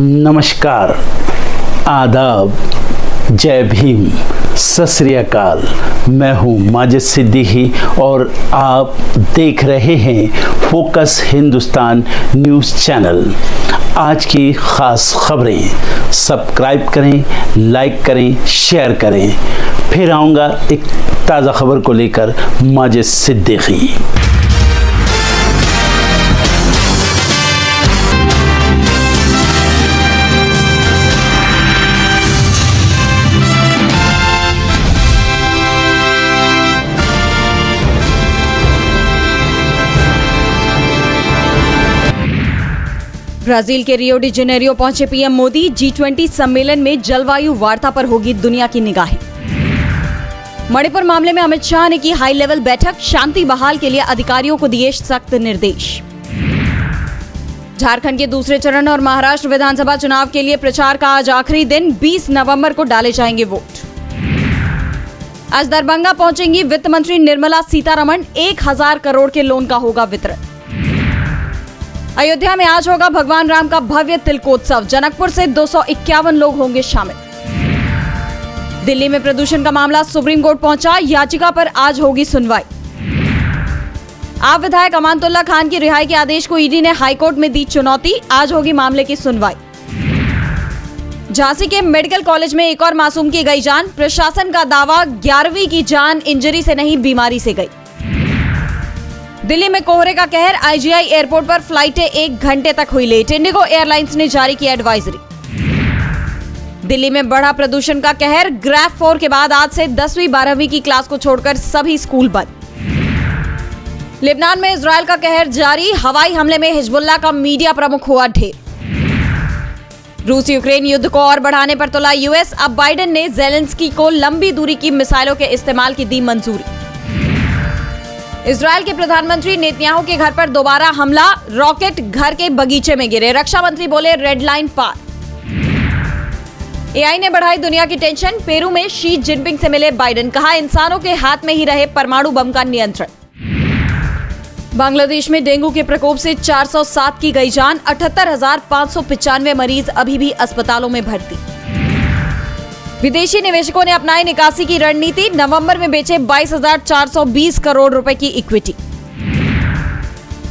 नमस्कार, आदाब, जय भीम, सत श्री अकाल। मैं हूँ माजिद सिद्दीकी और आप देख रहे हैं फोकस हिंदुस्तान न्यूज़ चैनल। आज की ख़ास खबरें सब्सक्राइब करें, लाइक करें, शेयर करें। फिर आऊँगा एक ताज़ा खबर को लेकर माजिद सिद्दीकी। ब्राजील के रियो डी जेनेरियो पहुंचे पीएम मोदी। G20 सम्मेलन में जलवायु वार्ता पर होगी दुनिया की निगाहें। मणिपुर मामले में अमित शाह ने की हाई लेवल बैठक, शांति बहाल के लिए अधिकारियों को दिए सख्त निर्देश। झारखंड के दूसरे चरण और महाराष्ट्र विधानसभा चुनाव के लिए प्रचार का आज आखिरी दिन, 20 नवंबर को डाले जाएंगे वोट। आज दरभंगा पहुंचेंगी वित्त मंत्री निर्मला सीतारमण। 1000 करोड़ के लोन का होगा वितरण। अयोध्या में आज होगा भगवान राम का भव्य तिलकोत्सव। जनकपुर से 251 लोग होंगे शामिल। दिल्ली में प्रदूषण का मामला सुप्रीम कोर्ट पहुंचा, याचिका पर आज होगी सुनवाई। आप विधायक अमानतुल्लाह खान की रिहाई के आदेश को ईडी ने हाईकोर्ट में दी चुनौती, आज होगी मामले की सुनवाई। झांसी के मेडिकल कॉलेज में एक और मासूम की गई जान। प्रशासन का दावा 11वीं की जान इंजरी से नहीं बीमारी से गई। दिल्ली में कोहरे का कहर, आईजीआई एयरपोर्ट पर फ्लाइटें 1 घंटे तक हुई लेट। इंडिगो एयरलाइंस ने जारी की एडवाइजरी। दिल्ली में बढ़ा प्रदूषण का कहर, ग्रेड 4 के बाद आज से 10वीं 12वीं की क्लास को छोड़कर सभी स्कूल बंद। लेबनान में इजरायल का कहर जारी, हवाई हमले में हिजबुल्लाह का मीडिया प्रमुख हुआ ढेर। रूस यूक्रेन युद्ध को और बढ़ाने पर तुला यूएस। अब बाइडेन ने जेलेंस्की को लंबी दूरी की मिसाइलों के इस्तेमाल की दी मंजूरी। इजरायल के प्रधानमंत्री नेतन्याहू के घर पर दोबारा हमला, रॉकेट घर के बगीचे में गिरे। रक्षा मंत्री बोले रेड लाइन पार। एआई ने बढ़ाई दुनिया की टेंशन, पेरू में शी जिनपिंग से मिले बाइडेन, कहा इंसानों के हाथ में ही रहे परमाणु बम का नियंत्रण। बांग्लादेश में डेंगू के प्रकोप से 407 की गई जान, 78,595 मरीज अभी भी अस्पतालों में भर्ती। विदेशी निवेशकों ने अपनाई निकासी की रणनीति, नवंबर में बेचे 22,420 करोड़ रुपए की इक्विटी।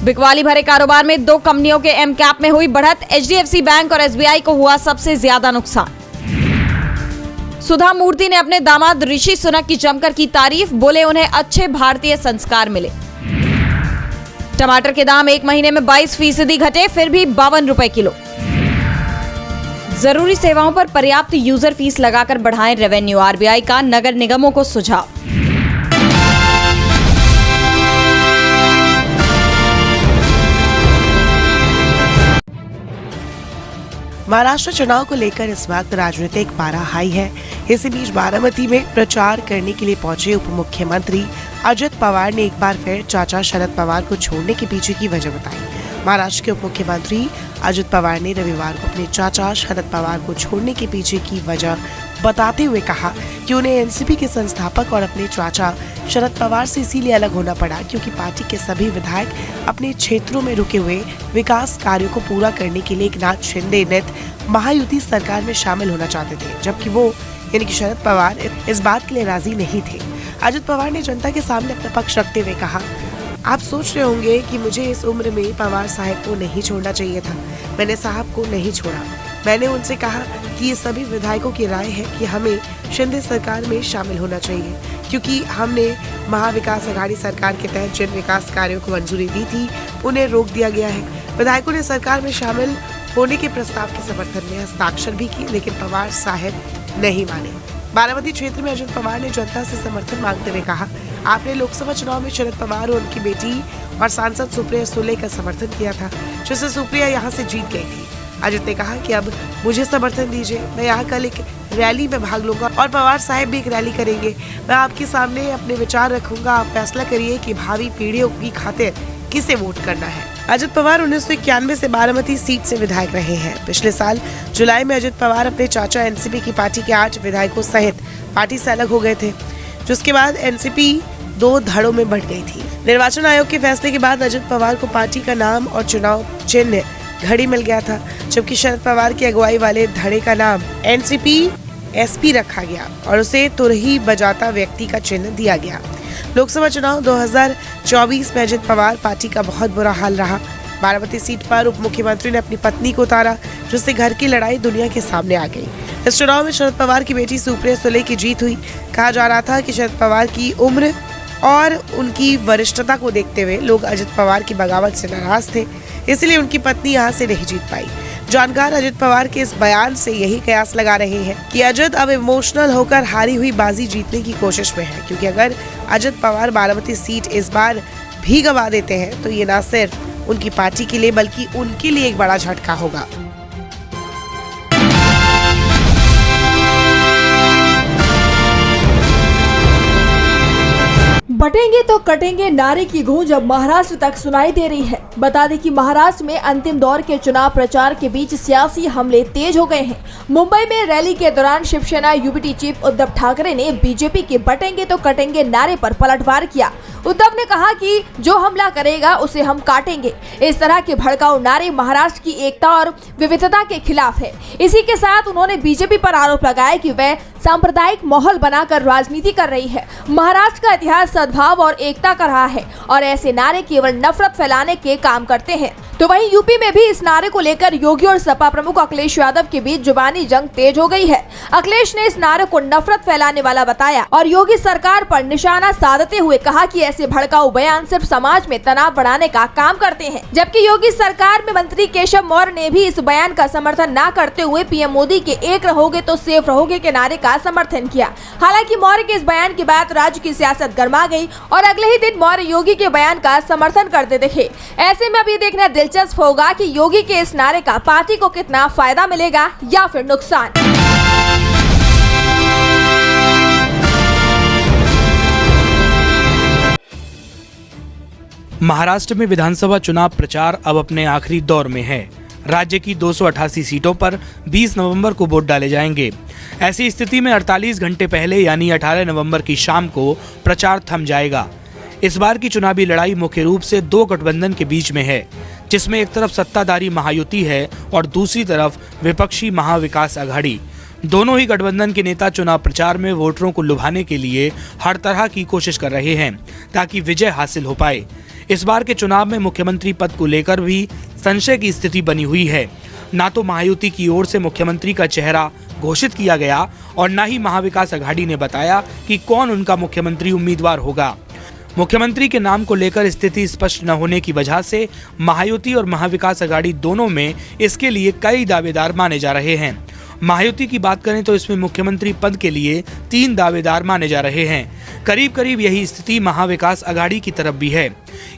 बिकवाली भरे कारोबार में 2 कंपनियों के एम कैप में हुई बढ़त, एचडीएफसी बैंक और एसबीआई को हुआ सबसे ज्यादा नुकसान। सुधा मूर्ति ने अपने दामाद ऋषि सुनक की जमकर की तारीफ, बोले उन्हें अच्छे भारतीय संस्कार मिले। टमाटर के दाम 1 महीने में 22% घटे, फिर भी 52 रुपए किलो। जरूरी सेवाओं पर पर्याप्त यूजर फीस लगाकर बढ़ाएं रेवेन्यू, आरबीआई का नगर निगमों को सुझाव। महाराष्ट्र चुनाव को लेकर इस वक्त राजनीतिक पारा हाई है। इसी बीच बारामती में प्रचार करने के लिए पहुंचे उप मुख्यमंत्री अजित पवार ने एक बार फिर चाचा शरद पवार को छोड़ने के पीछे की वजह बताई। महाराष्ट्र के उप मुख्यमंत्री अजित पवार ने रविवार को अपने चाचा शरद पवार को छोड़ने के पीछे की वजह बताते हुए कहा कि उन्हें एनसीपी के संस्थापक और अपने चाचा शरद पवार से इसीलिए अलग होना पड़ा क्योंकि पार्टी के सभी विधायक अपने क्षेत्रों में रुके हुए विकास कार्यों को पूरा करने के लिए एकनाथ शिंदे नेत महायुति सरकार में शामिल होना चाहते थे, जबकि वो यानी कि शरद पवार इस बात के लिए राजी नहीं थे। अजित पवार ने जनता के सामने अपना पक्ष रखते हुए कहा, आप सोच रहे होंगे कि मुझे इस उम्र में पवार साहब को नहीं छोड़ना चाहिए था। मैंने साहब को नहीं छोड़ा। मैंने उनसे कहा कि ये सभी विधायकों की राय है कि हमें शिंदे सरकार में शामिल होना चाहिए क्योंकि हमने महाविकास अघाड़ी सरकार के तहत जिन विकास कार्यों को मंजूरी दी थी उन्हें रोक दिया गया है। विधायकों ने सरकार में शामिल होने के प्रस्ताव के समर्थन में हस्ताक्षर भी की, लेकिन पवार साहब नहीं माने। बारामती क्षेत्र में अजित पवार ने जनता से समर्थन मांगते हुए कहा, आपने लोकसभा चुनाव में शरद पवार और उनकी बेटी और सांसद सुप्रिया सुले का समर्थन किया था, जिससे सुप्रिया यहाँ से जीत गई थी। अजित ने कहा कि अब मुझे समर्थन दीजिए, मैं यहाँ कल एक रैली में भाग लूंगा और पवार साहब भी एक रैली करेंगे। मैं आपके सामने अपने विचार रखूंगा, आप फैसला करिए कि भावी पीढ़ियों की खातिर किसे वोट करना है। अजित पवार 1991 से बारामती सीट से विधायक रहे हैं। पिछले साल जुलाई में अजित पवार अपने चाचा एनसीपी की पार्टी के 8 विधायकों सहित पार्टी से अलग हो गए थे, जिसके बाद एनसीपी 2 धड़ों में बढ़ गई थी। निर्वाचन आयोग के फैसले के बाद अजित पवार को पार्टी का नाम और चुनाव चिन्ह घड़ी मिल गया था, जबकि शरद पवार की अगुवाई वाले धड़े का नाम एनसीपी एसपी रखा गया और उसे तुरही बजाता व्यक्ति का चिन्ह दिया गया। लोकसभा चुनाव 2024 में अजित पवार पार्टी का बहुत बुरा हाल रहा। बारामती सीट पर उप मुख्यमंत्री ने अपनी पत्नी को उतारा, जिससे घर की लड़ाई दुनिया के सामने आ गई। इस चुनाव में शरद पवार की बेटी सुप्रिया सुले की जीत हुई। कहा जा रहा था कि शरद पवार की उम्र और उनकी वरिष्ठता को देखते हुए लोग अजित पवार की बगावत से नाराज थे, इसलिए उनकी पत्नी यहाँ से नहीं जीत पाई। जानकार अजित पवार के इस बयान से यही कयास लगा रहे हैं कि अजित अब इमोशनल होकर हारी हुई बाजी जीतने की कोशिश में है, क्योंकि अगर अजित पवार बारामती सीट इस बार भी गवा देते हैं तो ये न सिर्फ उनकी पार्टी के लिए बल्कि उनके लिए एक बड़ा झटका होगा। बटेंगे तो कटेंगे नारे की गूंज अब महाराष्ट्र तक सुनाई दे रही है। बता दें कि महाराष्ट्र में अंतिम दौर के चुनाव प्रचार के बीच सियासी हमले तेज हो गए हैं। मुंबई में रैली के दौरान शिवसेना यूबीटी चीफ उद्धव ठाकरे ने बीजेपी के बटेंगे तो कटेंगे नारे पर पलटवार किया। उद्धव ने कहा कि जो हमला करेगा उसे हम काटेंगे। इस तरह के भड़काऊ नारे महाराष्ट्र की एकता और विविधता के खिलाफ है। इसी के साथ उन्होंने बीजेपी पर आरोप लगाया कि वह सांप्रदायिक माहौल बनाकर राजनीति कर रही है। महाराष्ट्र का इतिहास सद्भाव और एकता का रहा है और ऐसे नारे केवल नफरत फैलाने के काम करते हैं। तो वहीं यूपी में भी इस नारे को लेकर योगी और सपा प्रमुख अखिलेश यादव के बीच जुबानी जंग तेज हो गई है। अखिलेश ने इस नारे को नफरत फैलाने वाला बताया और योगी सरकार पर निशाना साधते हुए कहा कि ऐसे भड़काऊ बयान सिर्फ समाज में तनाव बढ़ाने का काम करते हैं। जबकि योगी सरकार में मंत्री केशव मौर्य ने भी इस बयान का समर्थन न करते हुए पीएम मोदी के एक रहोगे तो सेफ रहोगे के नारे का समर्थन किया। हालांकि मौर्य के इस बयान के बाद राज्य की सियासत गर्मा गई और अगले ही दिन मौर्य योगी के बयान का समर्थन करते दिखे। ऐसे में अभी देखना दिलचस्प होगा कि योगी के इस नारे का पार्टी को कितना फायदा मिलेगा या फिर नुकसान। महाराष्ट्र में विधानसभा चुनाव प्रचार अब अपने आखिरी दौर में है। राज्य की 288 सीटों पर 20 नवंबर को वोट डाले जाएंगे। ऐसी स्थिति में 48 घंटे पहले यानी 18 नवंबर की शाम को प्रचार थम जाएगा। इस बार की चुनावी लड़ाई मुख्य रूप से दो गठबंधन के बीच में है, जिसमें एक तरफ सत्ताधारी महायुति है और दूसरी तरफ विपक्षी महाविकास अघाड़ी। दोनों ही गठबंधन के नेता चुनाव प्रचार में वोटरों को लुभाने के लिए हर तरह की कोशिश कर रहे हैं ताकि विजय हासिल हो पाए। इस बार के चुनाव में मुख्यमंत्री पद को लेकर भी संशय की स्थिति बनी हुई है। ना तो महायुति की ओर से मुख्यमंत्री का चेहरा घोषित किया गया और न ही महाविकास अघाड़ी ने बताया कि कौन उनका मुख्यमंत्री उम्मीदवार होगा। मुख्यमंत्री के नाम को लेकर स्थिति स्पष्ट न होने की वजह से महायुति और महाविकास अघाड़ी दोनों में इसके लिए कई दावेदार माने जा रहे हैं। महायुति की बात करें तो इसमें मुख्यमंत्री पद के लिए 3 दावेदार माने जा रहे हैं। करीब करीब यही स्थिति महाविकास अघाड़ी की तरफ भी है।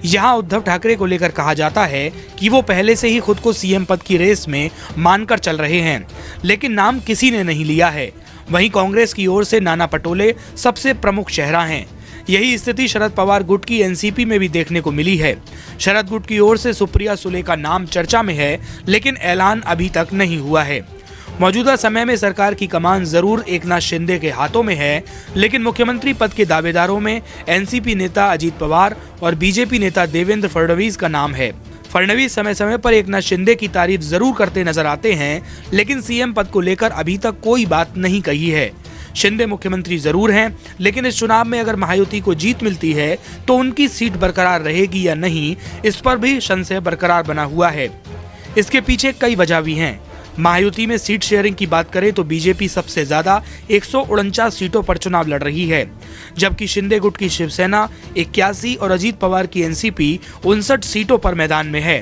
यहाँ उद्धव ठाकरे को लेकर कहा जाता है कि वो पहले से ही खुद को सीएम पद की रेस में मानकर चल रहे हैं, लेकिन नाम किसी ने नहीं लिया है। वहीं कांग्रेस की ओर से नाना पटोले सबसे प्रमुख चेहरा हैं। यही स्थिति शरद पवार गुट की एनसीपी में भी देखने को मिली है। शरद गुट की ओर से सुप्रिया सुले का नाम चर्चा में है, लेकिन ऐलान अभी तक नहीं हुआ है। मौजूदा समय में सरकार की कमान जरूर एकनाथ शिंदे के हाथों में है, लेकिन मुख्यमंत्री पद के दावेदारों में एनसीपी नेता अजित पवार और बीजेपी नेता देवेंद्र फडणवीस का नाम है। फडणवीस समय समय पर एकनाथ शिंदे की तारीफ जरूर करते नजर आते हैं, लेकिन सीएम पद को लेकर अभी तक कोई बात नहीं कही है। शिंदे मुख्यमंत्री जरूर हैं, लेकिन इस चुनाव में अगर महायुति को जीत मिलती है तो उनकी सीट बरकरार रहेगी या नहीं, इस पर भी संशय बरकरार बना हुआ है। इसके पीछे कई वजह भी हैं। महायुति में सीट शेयरिंग की बात करें तो बीजेपी सबसे ज्यादा 149 सीटों पर चुनाव लड़ रही है, जबकि शिंदे गुट की शिवसेना 81 और अजीत पवार की एनसीपी 59 सीटों पर मैदान में है।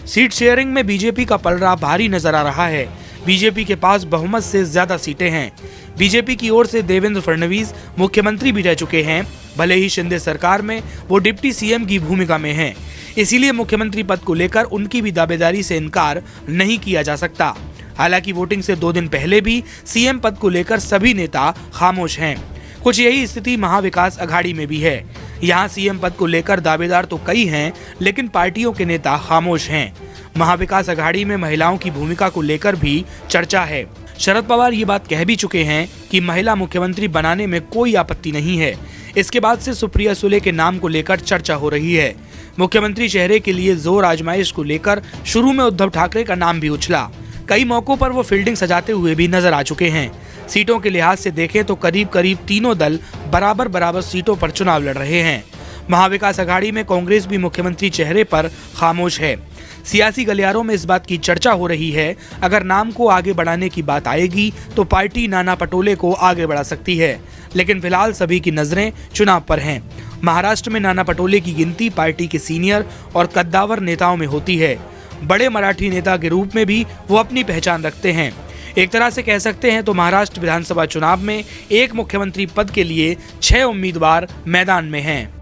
सीट शेयरिंग में बीजेपी का पलड़ा भारी नजर आ रहा है। बीजेपी के पास बहुमत से ज्यादा सीटें हैं। बीजेपी की ओर से देवेंद्र फडणवीस मुख्यमंत्री भी रह चुके हैं, भले ही शिंदे सरकार में वो डिप्टी सीएम की भूमिका में हैं। इसीलिए मुख्यमंत्री पद को लेकर उनकी भी दावेदारी से इनकार नहीं किया जा सकता। हालांकि वोटिंग से 2 दिन पहले भी सीएम पद को लेकर सभी नेता खामोश हैं। कुछ यही स्थिति महाविकास अघाड़ी में भी है। यहाँ सीएम पद को लेकर दावेदार तो कई हैं, लेकिन पार्टियों के नेता खामोश हैं। महाविकास अघाड़ी में महिलाओं की भूमिका को लेकर भी चर्चा है। शरद पवार ये बात कह भी चुके हैं कि महिला मुख्यमंत्री बनाने में कोई आपत्ति नहीं है। इसके बाद से सुप्रिया सुले के नाम को लेकर चर्चा हो रही है। मुख्यमंत्री चेहरे के लिए जोर आजमाइश को लेकर शुरू में उद्धव ठाकरे का नाम भी उछला। कई मौकों पर वो फील्डिंग सजाते हुए भी नजर आ चुके हैं। सीटों के लिहाज से देखें तो करीब करीब तीनों दल बराबर सीटों पर चुनाव लड़ रहे हैं। महाविकास अघाड़ी में कांग्रेस भी मुख्यमंत्री चेहरे पर खामोश है। सियासी गलियारों में इस बात की चर्चा हो रही है, अगर नाम को आगे बढ़ाने की बात आएगी तो पार्टी नाना पटोले को आगे बढ़ा सकती है। लेकिन फिलहाल सभी की नजरें चुनाव पर हैं। महाराष्ट्र में नाना पटोले की गिनती पार्टी के सीनियर और कद्दावर नेताओं में होती है। बड़े मराठी नेता के रूप में भी वो अपनी पहचान रखते हैं। एक तरह से कह सकते हैं तो महाराष्ट्र विधानसभा चुनाव में एक मुख्यमंत्री पद के लिए 6 उम्मीदवार मैदान में हैं।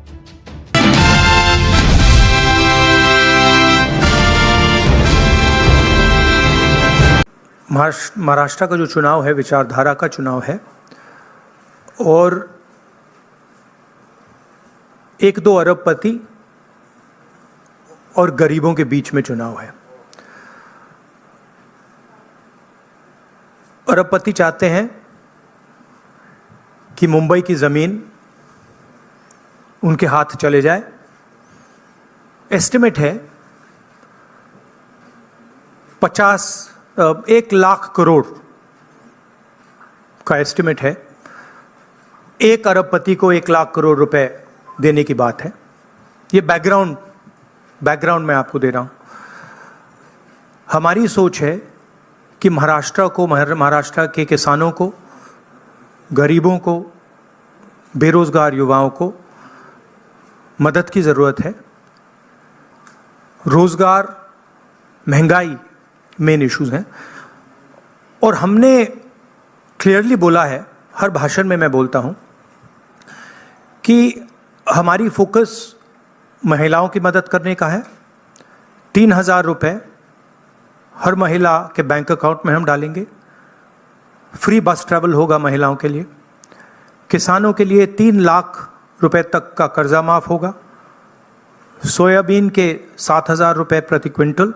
महाराष्ट्र का जो चुनाव है विचारधारा का चुनाव है और 1-2 अरबपति और गरीबों के बीच में चुनाव है। अरबपति चाहते हैं कि मुंबई की ज़मीन उनके हाथ चले जाए। एस्टिमेट है 1 लाख करोड़ का एस्टिमेट है। एक अरबपति को 1 लाख करोड़ रुपए देने की बात है। ये बैकग्राउंड मैं आपको दे रहा हूं। हमारी सोच है कि महाराष्ट्र के किसानों को, गरीबों को, बेरोजगार युवाओं को मदद की ज़रूरत है। रोजगार, महंगाई मेन इश्यूज हैं और हमने क्लियरली बोला है, हर भाषण में मैं बोलता हूं कि हमारी फोकस महिलाओं की मदद करने का है। 3,000 रुपये हर महिला के बैंक अकाउंट में हम डालेंगे। फ्री बस ट्रैवल होगा महिलाओं के लिए। किसानों के लिए 3 लाख रुपए तक का कर्जा माफ होगा। सोयाबीन के 7,000 रुपये प्रति क्विंटल।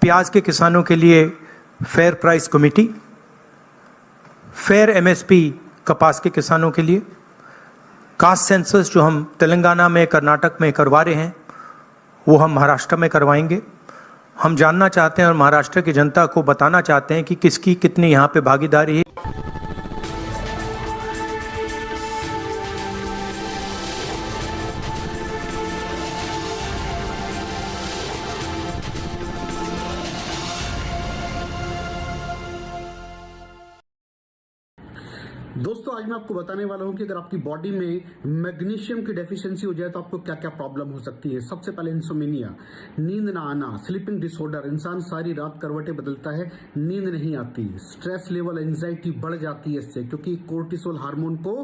प्याज के किसानों के लिए fair price committee. Fair MSP कपास के किसानों के लिए। कास्ट सेंसस जो हम तेलंगाना में, कर्नाटक में करवा रहे हैं, वो हम महाराष्ट्र में करवाएंगे। हम जानना चाहते हैं और महाराष्ट्र की जनता को बताना चाहते हैं कि किसकी कितनी यहाँ पे भागीदारी है। दोस्तों आज मैं आपको बताने वाला हूं कि अगर आपकी बॉडी में मैग्नीशियम की डेफिशिएंसी हो जाए तो आपको क्या क्या प्रॉब्लम हो सकती है। सबसे पहले इंसोमेनिया, नींद ना आना, स्लीपिंग डिसऑर्डर, इंसान सारी रात करवटें बदलता है, नींद नहीं आती, स्ट्रेस लेवल, एंजाइटी बढ़ जाती है इससे, क्योंकि कोर्टिसोल हार्मोन को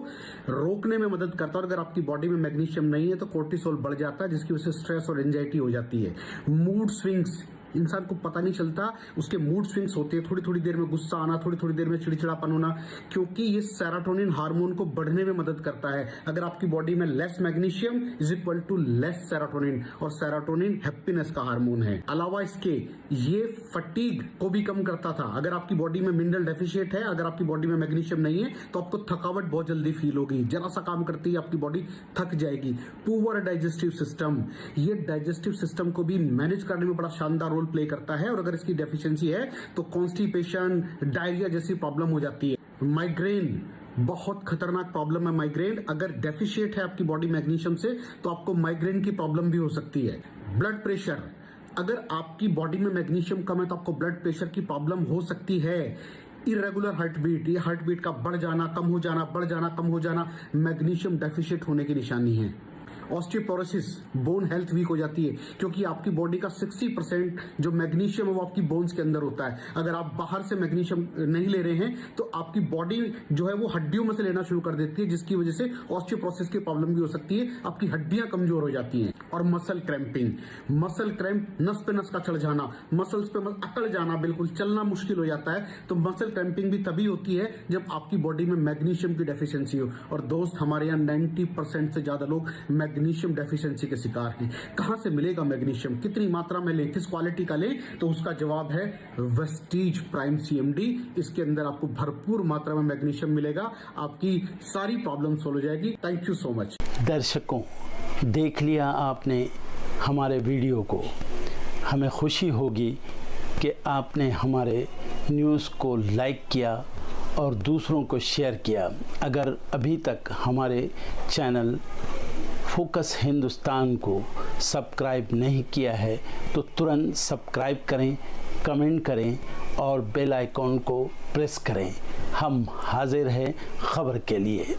रोकने में मदद करता है। और अगर आपकी बॉडी में मैग्नीशियम नहीं है तो कोर्टिसोल बढ़ जाता है, जिसकी वजह से स्ट्रेस और एंजाइटी हो जाती है। मूड स्विंग्स, इंसान को पता नहीं चलता उसके मूड स्विंग्स होते हैं, थोड़ी थोड़ी देर में गुस्सा आना, थोड़ी थोड़ी देर में चिड़चिड़ापन होना, क्योंकि ये सेरोटोनिन हार्मोन को बढ़ने में मदद करता है। अगर आपकी बॉडी में less magnesium is equal to less serotonin, और सेरोटोनिन हैप्पीनेस का हार्मोन है। अलावा इसके ये फटीग को भी कम करता था। अगर आपकी बॉडी में मिनरल डेफिशिएट है, अगर आपकी बॉडी में मैग्नीशियम नहीं है तो आपको थकावट बहुत जल्दी फील होगी, जरा सा काम करती है आपकी बॉडी थक जाएगी। पुअर डाइजेस्टिव सिस्टम, ये डाइजेस्टिव सिस्टम को भी मैनेज करने में बड़ा शानदार रोल प्ले करता है। और अगर इसकी डेफिशिएंसी है तो कॉन्स्टिपेशन, डायरिया जैसी प्रॉब्लम हो जाती है। माइग्रेन, बहुत खतरनाक प्रॉब्लम है माइग्रेन। अगर डेफिशिएट है आपकी बॉडी मैग्नीशियम से तो आपको माइग्रेन की प्रॉब्लम भी हो सकती है। ब्लड प्रेशर, अगर आपकी बॉडी में मैग्नीशियम कम है तो आपको ब्लड प्रेशर की प्रॉब्लम हो सकती है। इरेगुलर हार्ट बीट, ये हार्ट बीट का बढ़ जाना, कम हो जाना, बढ़ जाना, कम हो जाना, मैग्नीशियम डेफिशिएट होने की निशानी है। ऑस्टियोपोरोसिस, बोन हेल्थ वीक हो जाती है, क्योंकि आपकी बॉडी का 60% जो मैग्नीशियम है वो आपकी बोन्स के अंदर होता है। अगर आप बाहर से मैग्नीशियम नहीं ले रहे हैं तो आपकी बॉडी जो है वो हड्डियों में से लेना शुरू कर देती है, जिसकी वजह से ऑस्टियोपोरोसिस की प्रॉब्लम भी हो सकती है, आपकी हड्डियां कमजोर हो जाती हैं। और मसल क्रैम्पिंग, मसल क्रैम्प, नस पे नस का चढ़ जाना, मसल्स पे अकड़ जाना, बिल्कुल चलना मुश्किल हो जाता है। तो मसल क्रैम्पिंग भी तभी होती है जब आपकी बॉडी में मैग्नीशियम की डेफिशिएंसी हो। और दोस्त, हमारे यहाँ 90% से ज्यादा लोग मैग्नीशियम डेफिशिएंसी के शिकार हैं। कहां से मिलेगा मैग्नीशियम, कितनी मात्रा में लें, किस क्वालिटी का लें? तो उसका जवाब है वेस्टीज प्राइम CMD। इसके अंदर आपको भरपूर मात्रा में मैग्नीशियम मिलेगा, आपकी सारी प्रॉब्लम सोल्व हो जाएगी। Thank you so much. दर्शकों, देख लिया आपने हमारे वीडियो को। हमें खुशी होगी कि आपने हमारे न्यूज़ को लाइक किया और दूसरों को शेयर किया। अगर अभी तक हमारे चैनल फोकस हिंदुस्तान को सब्सक्राइब नहीं किया है तो तुरंत सब्सक्राइब करें, कमेंट करें और बेल आइकॉन को प्रेस करें। हम हाजिर हैं खबर के लिए।